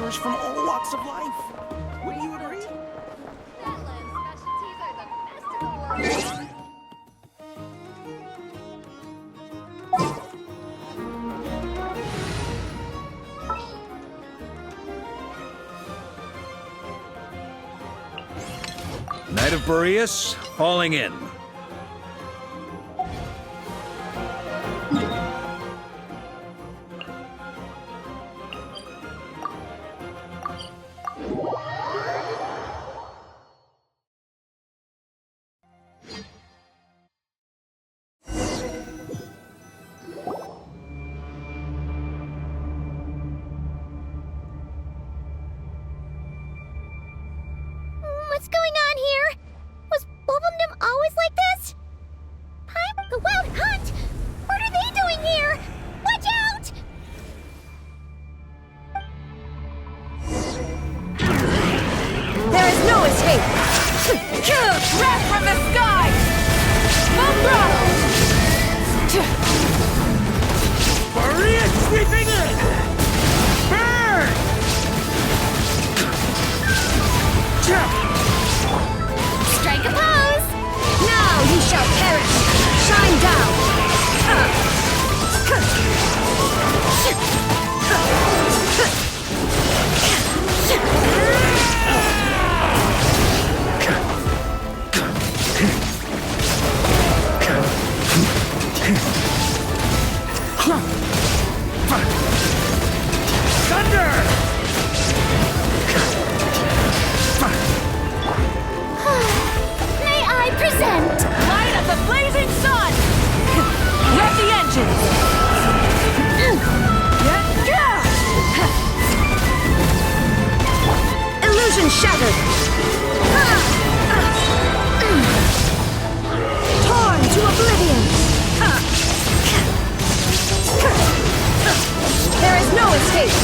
travelers from all walks of life. Wouldn't you agree? Specialties are the best in the world. Knight of Boreas, falling in. What's going on here? Was Bulbumdum always like this? Pipe, the Wild Hunt? What are they doing here? Watch out! There is no escape! Wrath from the sky! Full throttle! Boreas sweeping in! Burn! Strike a pose! Now you shall perish! Shine down! Thunder! May I present? Light of the blazing sun! Rev the engines! Illusion shattered! Torn to oblivion! There is no escape!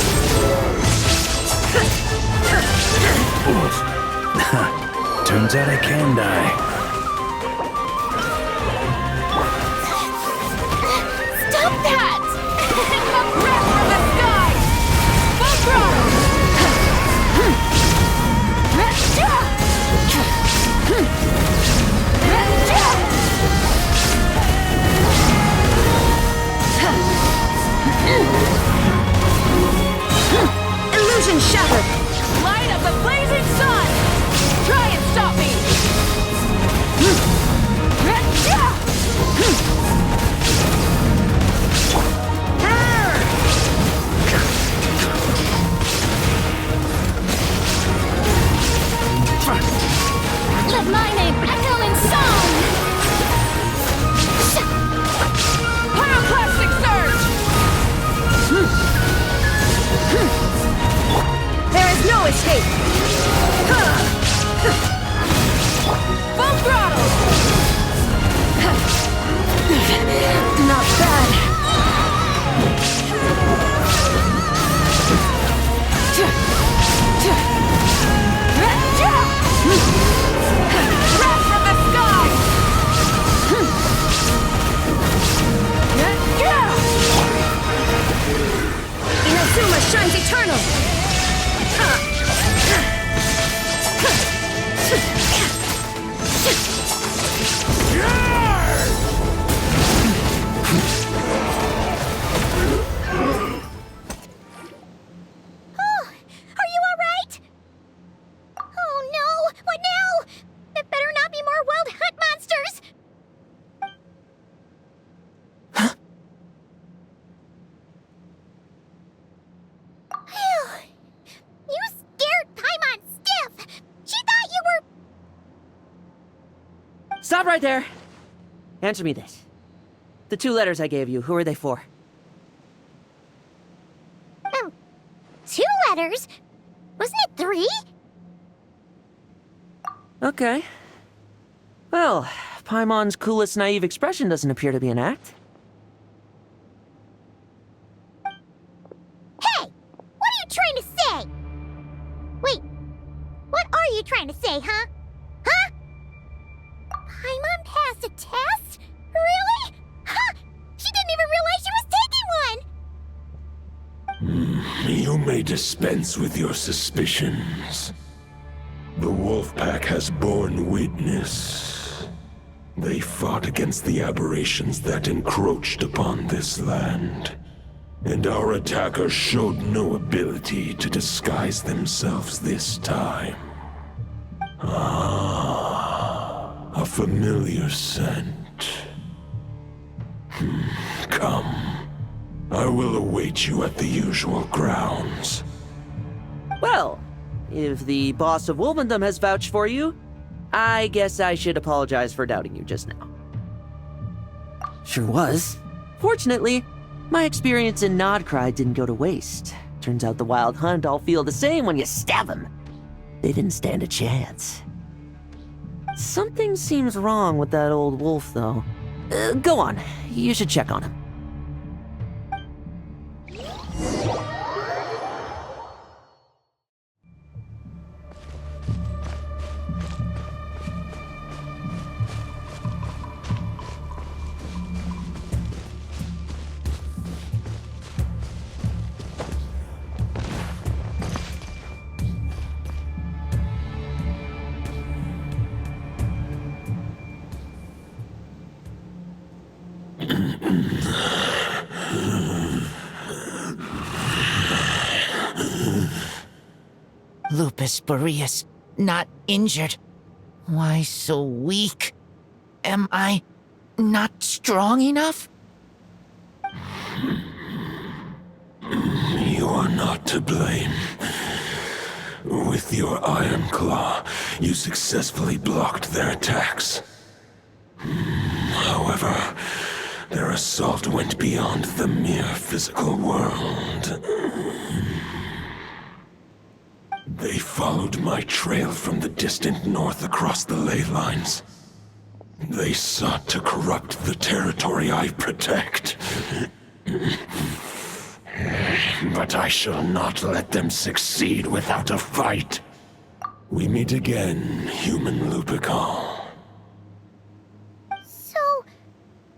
Turns out I can die. Stop that! A breath from the sky! Full throttle! Illusion shattered! Light of the blazing sun! Try and stop me! Let my name echo in song! Pyroclastic surge! There is no escape! Full throttle! Not bad! Wrath from the sky! Inazuma shines eternal! Oh, are you alright? Oh no, what now? There better not be more Wild Hunt monsters! Phew. You scared Paimon stiff! She thought you were... Stop right there! Answer me this. The 2 letters I gave you, who are they for? 2 letters? Wasn't it 3? Okay. Well, Paimon's coolest naive expression doesn't appear to be an act. Hey! What are you trying to say? Wait, what are you trying to say, huh? Huh? Paimon passed a test? Really? Huh! She didn't even realize she was taking one! You may dispense with your suspicions. The Wolfpack has borne witness. They fought against the aberrations that encroached upon this land, and our attackers showed no ability to disguise themselves this time. Ah, a familiar scent. Come. I will await you at the usual grounds. Well, if the boss of Wolvendom has vouched for you, I guess I should apologize for doubting you just now. Sure was. Fortunately, my experience in Nodcry didn't go to waste. Turns out the Wild Hunt all feel the same when you stab them. They didn't stand a chance. Something seems wrong with that old wolf, though. Go on, you should check on him. Lupus Boreas, not injured. Why so weak? Am I not strong enough? You are not to blame. With your Iron Claw, you successfully blocked their attacks. However, their assault went beyond the mere physical world. They followed my trail from the distant north across the ley lines. They sought to corrupt the territory I protect. But I shall not let them succeed without a fight. We meet again, human Lupical. So,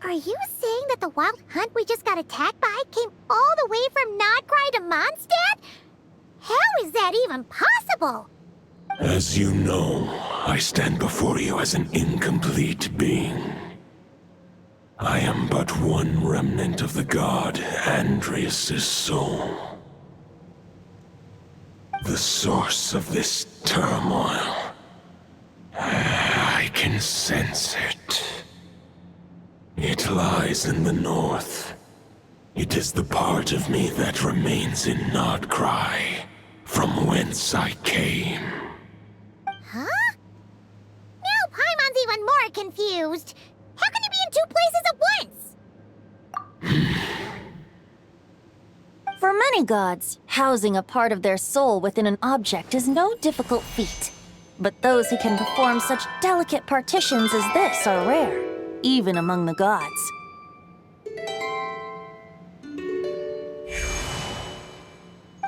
are you saying that the Wild Hunt we just got attacked by came all the way from Nodcry to Mondstadt? How is that even possible? As you know, I stand before you as an incomplete being. I am but one remnant of the god Andreas' soul. The source of this turmoil. I can sense it. It lies in the north. It is the part of me that remains in Nodcry, from whence I came. Huh? Now Paimon's even more confused. How can you be in two places at once? For many gods, housing a part of their soul within an object is no difficult feat. But those who can perform such delicate partitions as this are rare, even among the gods.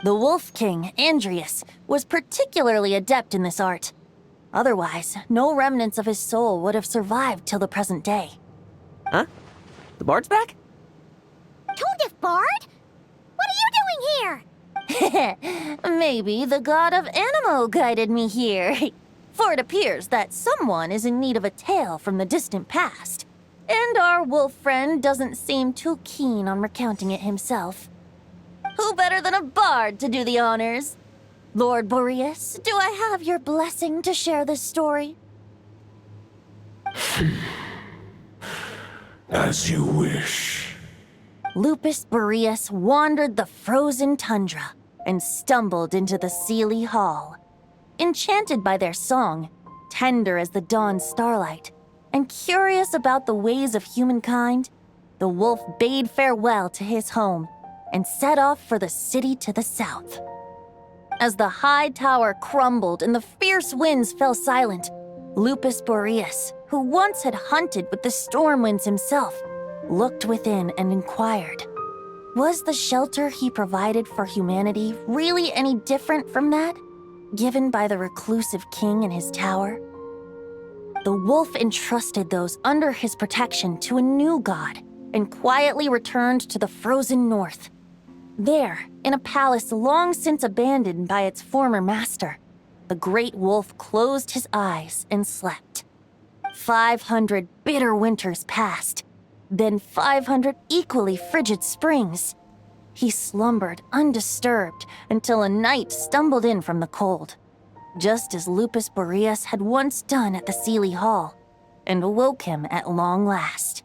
The Wolf King, Andreas, was particularly adept in this art. Otherwise, no remnants of his soul would have survived till the present day. Huh? The bard's back? Toadif Bard? What are you doing here? Maybe the god of Animo guided me here. For it appears that someone is in need of a tale from the distant past. And our wolf friend doesn't seem too keen on recounting it himself. Who better than a bard to do the honors? Lord Boreas, do I have your blessing to share this story? As you wish. Lupus Boreas wandered the frozen tundra and stumbled into the Seelie Hall. Enchanted by their song, tender as the dawn starlight, and curious about the ways of humankind, the wolf bade farewell to his home and set off for the city to the south. As the high tower crumbled and the fierce winds fell silent, Lupus Boreas, who once had hunted with the storm winds himself, looked within and inquired, was the shelter he provided for humanity really any different from that given by the reclusive king in his tower? The wolf entrusted those under his protection to a new god and quietly returned to the frozen north. There, in a palace long since abandoned by its former master, the great wolf closed his eyes and slept. 500 bitter winters passed, then 500 equally frigid springs. He slumbered undisturbed until a knight stumbled in from the cold, just as Lupus Boreas had once done at the Seelie Hall, and awoke him at long last.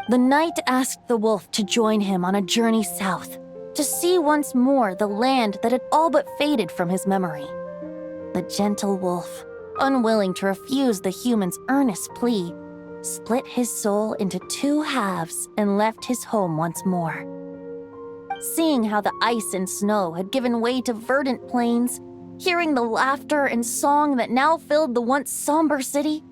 The knight asked the wolf to join him on a journey south, to see once more the land that had all but faded from his memory. The gentle wolf, unwilling to refuse the human's earnest plea, split his soul into 2 halves and left his home once more. Seeing how the ice and snow had given way to verdant plains, hearing the laughter and song that now filled the once somber city,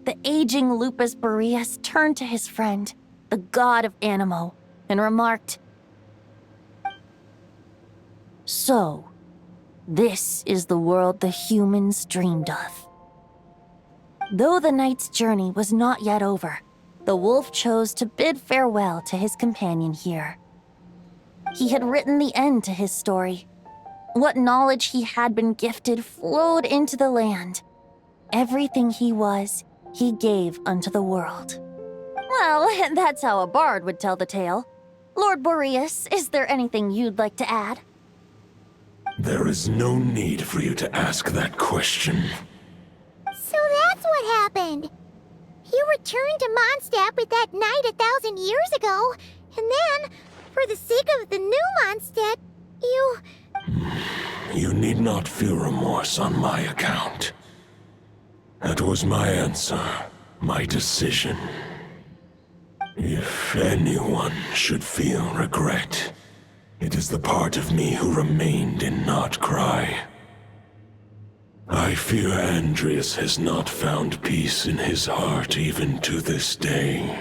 the aging Lupus Boreas turned to his friend, the god of Animo, and remarked, "So, this is the world the humans dreamed of." Though the knight's journey was not yet over, the wolf chose to bid farewell to his companion here. He had written the end to his story. What knowledge he had been gifted flowed into the land. Everything he was, he gave unto the world. Well, that's how a bard would tell the tale. Lord Boreas, is there anything you'd like to add? There is no need for you to ask that question. So that's what happened. You returned to Mondstadt with that knight 1,000 years ago, and then, for the sake of the new Mondstadt, you... You need not feel remorse on my account. That was my answer, my decision. If anyone should feel regret, it is the part of me who remained in Notcry. I fear Andreas has not found peace in his heart even to this day.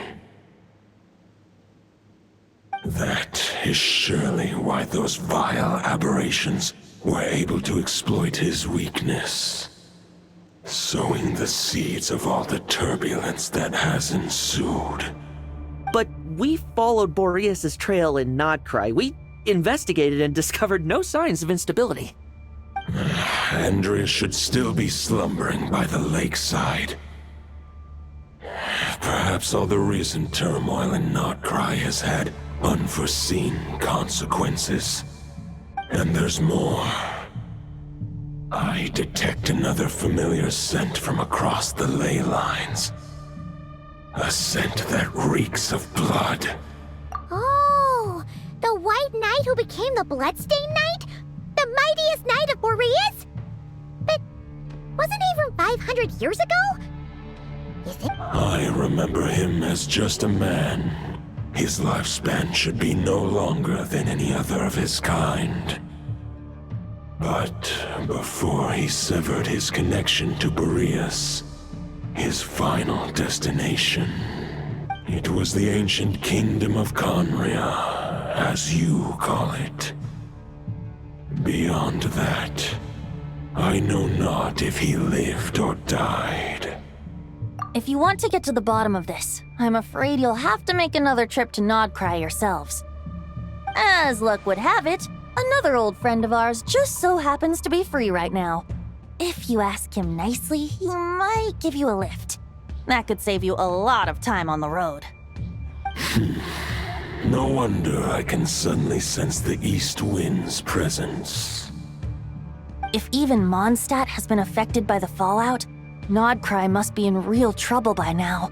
That is surely why those vile aberrations were able to exploit his weakness, sowing the seeds of all the turbulence that has ensued. But we followed Boreas' trail in Nodcry. We investigated and discovered no signs of instability. Andreas should still be slumbering by the lakeside. Perhaps all the recent turmoil in Notcry has had unforeseen consequences. And there's more. I detect another familiar scent from across the ley lines. A scent that reeks of blood. Oh, the White Knight who became the Bloodstained Knight? The mightiest knight of Boreas? But wasn't he from 500 years ago? Is it? I remember him as just a man. His lifespan should be no longer than any other of his kind. But before he severed his connection to Boreas, his final destination, it was the ancient kingdom of Conria, as you call it. Beyond that, I know not if he lived or died. If you want to get to the bottom of this, I'm afraid you'll have to make another trip to Nodcry yourselves. As luck would have it, another old friend of ours just so happens to be free right now. If you ask him nicely, he might give you a lift. That could save you a lot of time on the road. No wonder I can suddenly sense the east wind's presence. If even Mondstadt has been affected by the fallout, Nodcry must be in real trouble by now.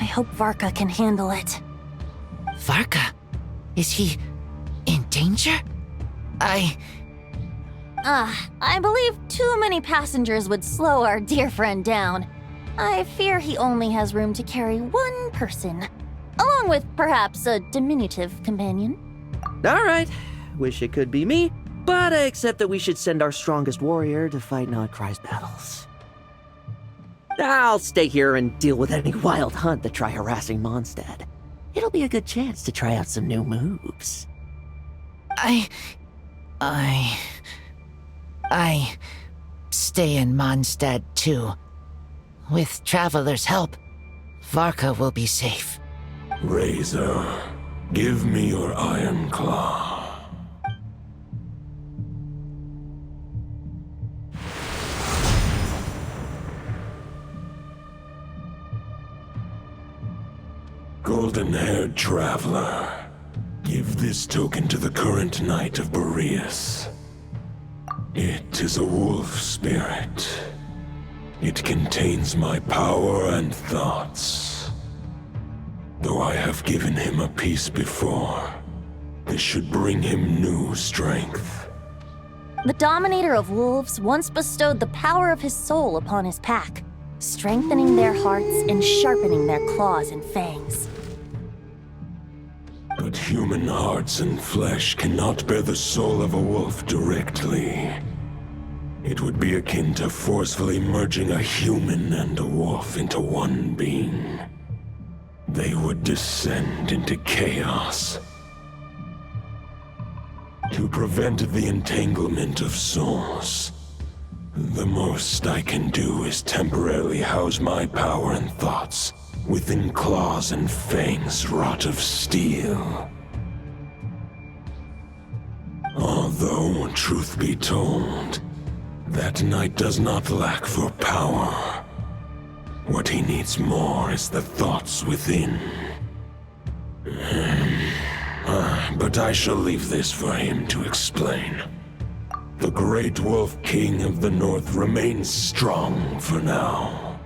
I hope Varka can handle it. Varka? Is he in danger? I believe too many passengers would slow our dear friend down. I fear he only has room to carry one person, along with perhaps a diminutive companion. All right, wish it could be me, but I accept that we should send our strongest warrior to fight Nodcry's battles. I'll stay here and deal with any wild hunt that try harassing Mondstadt. It'll be a good chance to try out some new moves. I stay in Mondstadt too. With Traveler's help, Varka will be safe. Razor, Give me your iron claw. Golden-haired traveler, give this token to the current knight of Boreas. It is a wolf spirit. It contains my power and thoughts. Though I have given him a piece before, this should bring him new strength. The Dominator of Wolves once bestowed the power of his soul upon his pack, strengthening their hearts and sharpening their claws and fangs. But human hearts and flesh cannot bear the soul of a wolf directly. It would be akin to forcefully merging a human and a wolf into one being. They would descend into chaos. To prevent the entanglement of souls, the most I can do is temporarily house my power and thoughts within claws and fangs wrought of steel. Although, truth be told, that knight does not lack for power. What he needs more is the thoughts within. But I shall leave this for him to explain. The Great Wolf King of the North remains strong for now.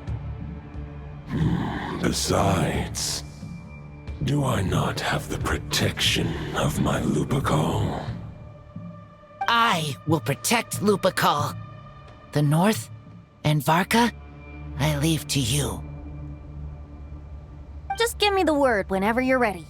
Besides, do I not have the protection of my Lupacol? I will protect Lupacol. The North and Varka, I leave to you. Just give me the word whenever you're ready.